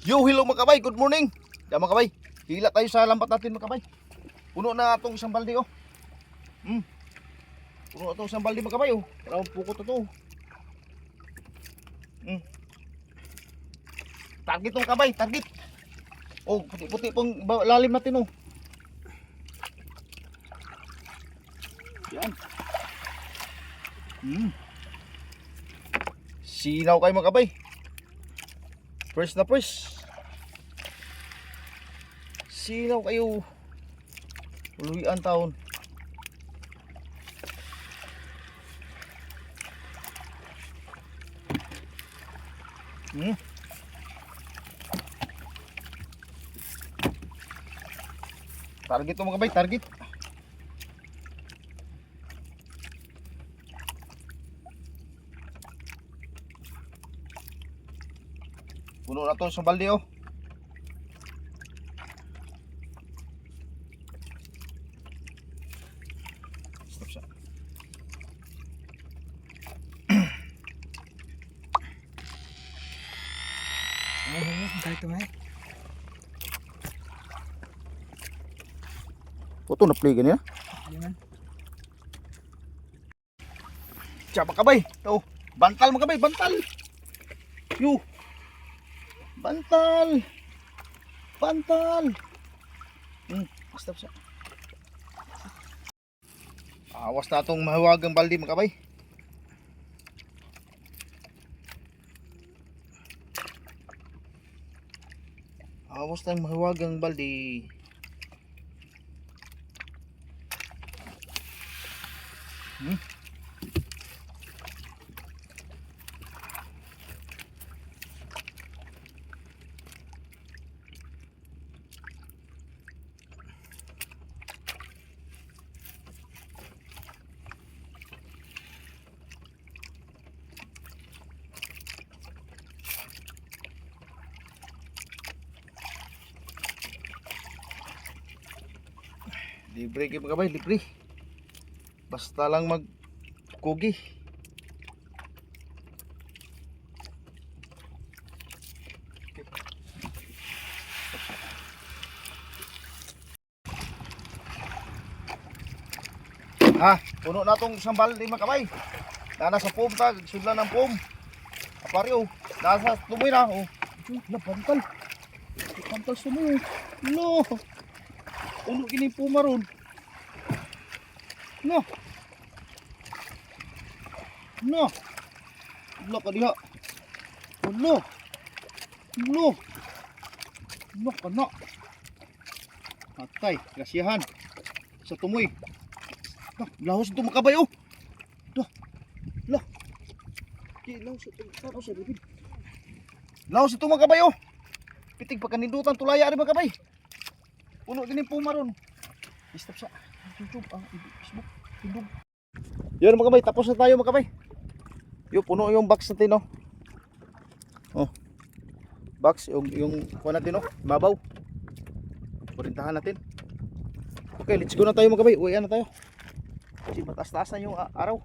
Yo, hello mga kabay, good morning. Yan mga kabay, hila tayo sa lambat natin mga kabay. Puno na itong isang balde oh. Puno na itong isang balde mga kabay oh. Parang pukot ito oh. Target tong kabay, target. Oh, puti-puti pong lalim natin oh. Yan. Sinaw kayo mga kabay. Fresh na fresh. Sinaw kayo. Uluyan taon. Target to mga kabay, target. Puno na to sa balde oh. Stop siya. Ganito nga eh. Ito na play ganyan. Yan. Siya mga kabay. Ito. Bantal mga kabay, bantal. Yo. Bantal. Bantal. Stop siya. Awas na itong mahiwagang balde mga kabay. Awas na yung mahiwagang balde. Libre kayo mga kabay, libre. Basta lang mag-kugi. Puno na itong isang balde mga kabay. Nasa foam ta, sudlan ng foam. Aparyo, nasa tumoy na. Oh, nabantal. Nabantal sumoy. No. Ulo kini puma ron. No. No. Ulo ka diha. Ulo. Ulo. Ulo ka na. Patay, kasiyahan. Sa tumoy. Lahos ito makabay oh. Lah. Lahos ito. Lahos ito makabay oh. Pitig pa kanindutan tulaya rin makabay. Puno din yung puma ron. Stop sa YouTube, Facebook, tindog. Yun mga kabay, tapos na tayo mga kabay. Yung puno yung box natin no. Oh. Box yung kuha natin no, babaw. Purintahan natin. Okay, let's go na tayo mga kabay. Uwian na tayo. Kasi mataas-taas na yung araw.